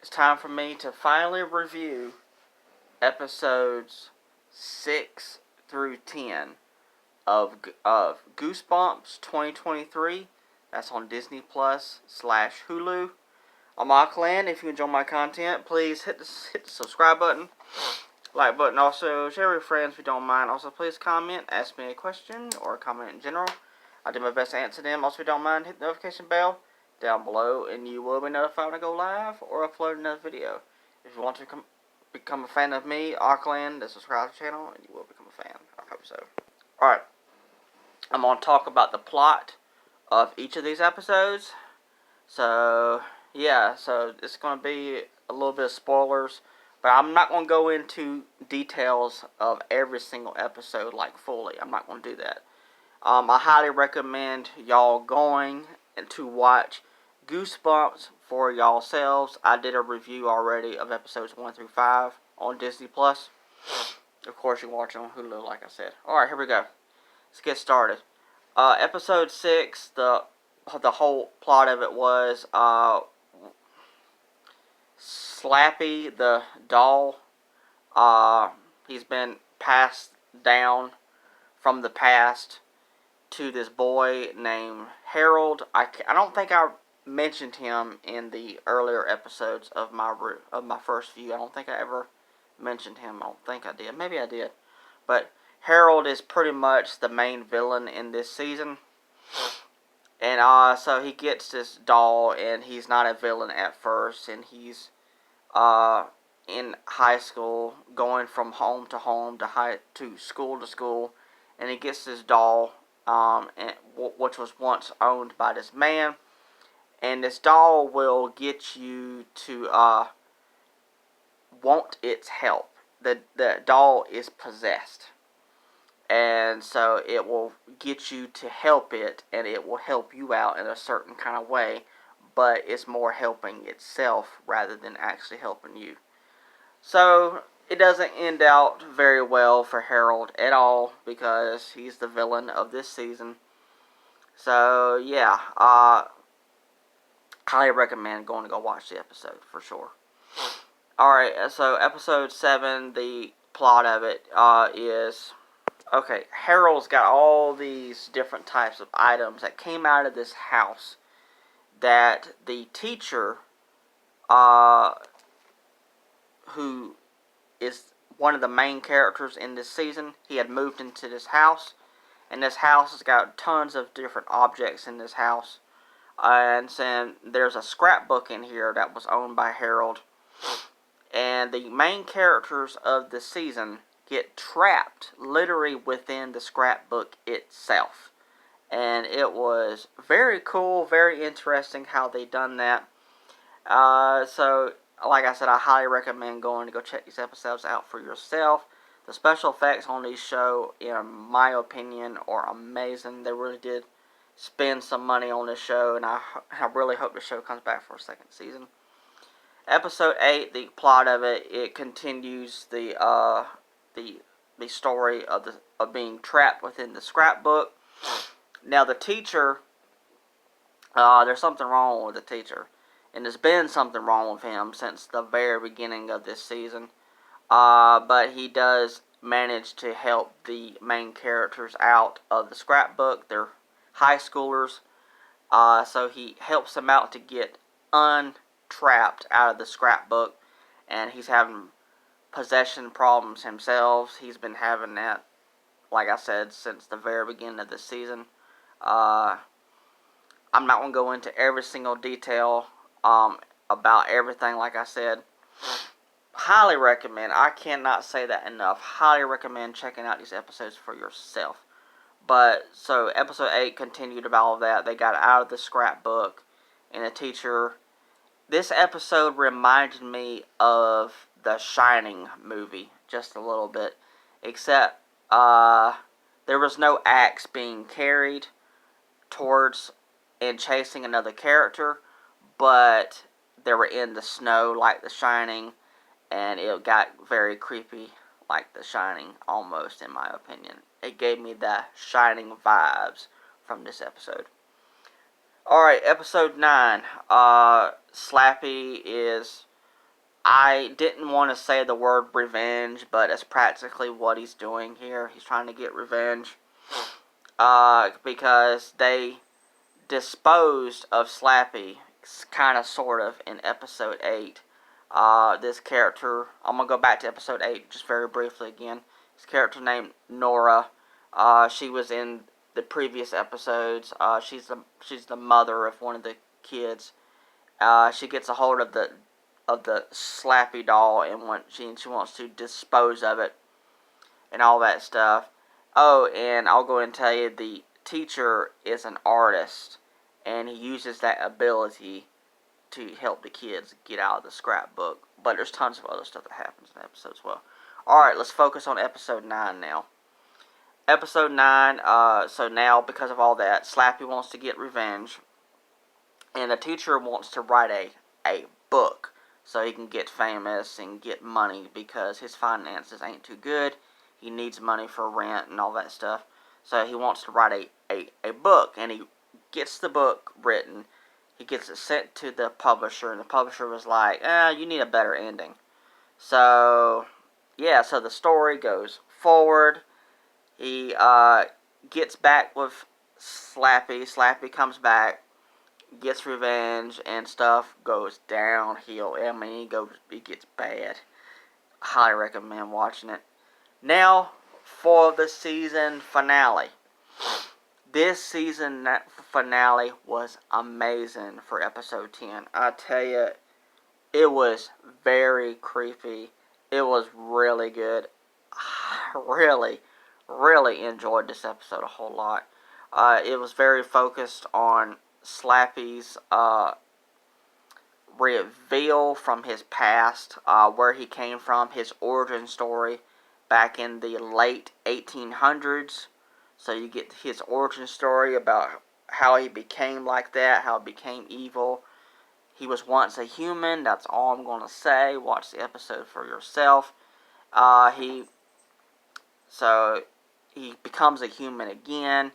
it's time for me to finally review episodes 6 through 10 of Goosebumps 2023. That's on Disney Plus / Hulu. I'm Auckland. If you enjoy my content, please hit the subscribe button, like button. Also, share with your friends if you don't mind. Also, please comment, ask me a question, or comment in general. I'll do my best to answer them. Also, if you don't mind, hit the notification bell down below, and you will be notified when I go live or upload another video. If you want to become a fan of me, Auckland, then subscribe to the channel, and you will become a fan. I hope so. Alright, I'm going to talk about the plot of each of these episodes. So, yeah, so it's going to be a little bit of spoilers, but I'm not going to go into details of every single episode, like, fully. I'm not going to do that. I highly recommend y'all going to watch Goosebumps for y'allselves. I did a review already of episodes 1 through 5 on Disney Plus. Of course, you can watch it on Hulu, like I said. Alright, here we go. Let's get started. Episode 6, the whole plot of it was Slappy, the doll. He's been passed down from the past to this boy named Harold. I don't think I mentioned him in the earlier episodes of my first view. I don't think I ever mentioned him. I don't think I did. Maybe I did. But Harold is pretty much the main villain in this season. And so he gets this doll, and he's not a villain at first, and he's in high school, going from home to home to school to school, and he gets this doll, which was once owned by this man, and this doll will get you to want its help. The doll is possessed, and so it will get you to help it, and it will help you out in a certain kind of way, but it's more helping itself rather than actually helping you. So it doesn't end out very well for Harold at all, because he's the villain of this season. So yeah, highly recommend going to go watch the episode for sure. Alright, so episode 7, the plot of it is, okay, Harold's got all these different types of items that came out of this house that the teacher, who is one of the main characters in this season, he had moved into this house, and this house has got tons of different objects in this house. And then there's a scrapbook in here that was owned by Harold, and the main characters of the season get trapped literally within the scrapbook itself. And it was very cool, very interesting how they done that. So, like I said, I highly recommend going to go check these episodes out for yourself. The special effects on these show, in my opinion, are amazing. They really did spend some money on this show, and I really hope the show comes back for a second season. Episode 8, the plot of it continues the story of being trapped within the scrapbook. Now the teacher, there's something wrong with the teacher, and there's been something wrong with him since the very beginning of this season. But he does manage to help the main characters out of the scrapbook. They're high schoolers, so he helps them out to get untrapped out of the scrapbook, and he's having possession problems himself. He's been having that, like I said, since the very beginning of the season. I'm not going to go into every single detail about everything, like I said. Highly recommend, I cannot say that enough, highly recommend checking out these episodes for yourself. But, so, episode 8 continued about all of that. They got out of the scrapbook, and the teacher, this episode reminded me of the Shining movie, just a little bit. Except, there was no axe being carried towards and chasing another character, but they were in the snow like the Shining, and it got very creepy like the Shining, almost, in my opinion. It gave me the Shining vibes from this episode. Alright, episode 9. Slappy is I didn't want to say the word revenge, but it's practically what he's doing here. He's trying to get revenge. Because they disposed of Slappy, kind of, sort of, in episode 8. This character, I'm going to go back to episode 8 just very briefly again. This character named Nora, she was in the previous episodes. She's the mother of one of the kids. She gets a hold of the Slappy doll, and she wants to dispose of it and all that stuff. Oh, and I'll go and tell you, the teacher is an artist, and he uses that ability to help the kids get out of the scrapbook. But there's tons of other stuff that happens in the episode as well. Alright, let's focus on episode 9 now. Episode 9, so now, because of all that, Slappy wants to get revenge, and the teacher wants to write a book so he can get famous and get money, because his finances ain't too good. He needs money for rent and all that stuff. So he wants to write a book, and he gets the book written. He gets it sent to the publisher, and the publisher was like, you need a better ending. So, yeah, so the story goes forward. He gets back with Slappy. Slappy comes back, gets revenge, and stuff goes downhill. I mean, it gets bad. Highly recommend watching it. Now, for the season finale. This season finale was amazing for episode 10. I tell you, it was very creepy. It was really good. I really enjoyed this episode a whole lot. It was very focused on Slappy's reveal from his past, where he came from, his origin story back in the late 1800s. So you get his origin story about how he became like that, how he became evil. He was once a human, that's all I'm going to say. Watch the episode for yourself. He becomes a human again,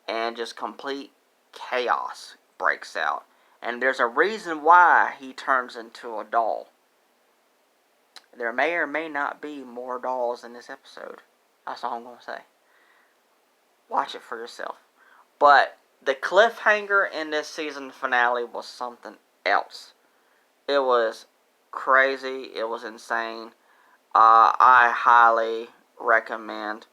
and just complete chaos breaks out. And there's a reason why he turns into a doll. There may or may not be more dolls in this episode. That's all I'm going to say. Watch it for yourself. But the cliffhanger in this season finale was something else. It was crazy. It was insane. I highly recommend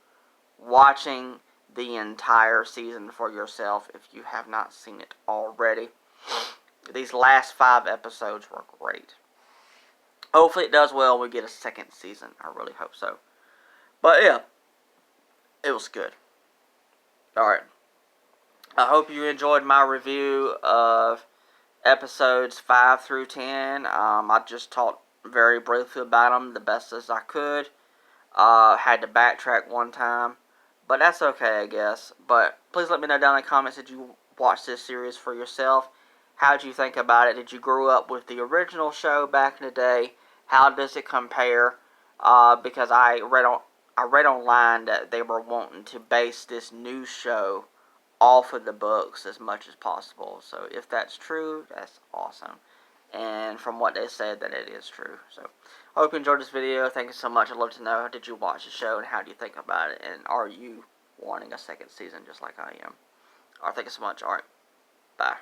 watching the entire season for yourself if you have not seen it already. These last 5 episodes were great. Hopefully it does well and we get a second season. I really hope so. But yeah, it was good. Alright. I hope you enjoyed my review of episodes 5 through 10. I just talked very briefly about them the best as I could. Had to backtrack one time. But that's okay, I guess. But please let me know down in the comments, did you watch this series for yourself? How did you think about it? Did you grow up with the original show back in the day? How does it compare? Because I read online that they were wanting to base this new show off of the books as much as possible. So if that's true, that's awesome. And from what they said, that it is true. So I hope you enjoyed this video. Thank you so much. I'd love to know, did you watch the show and how do you think about it? And are you wanting a second season just like I am? Alright, thank you so much. Alright, bye.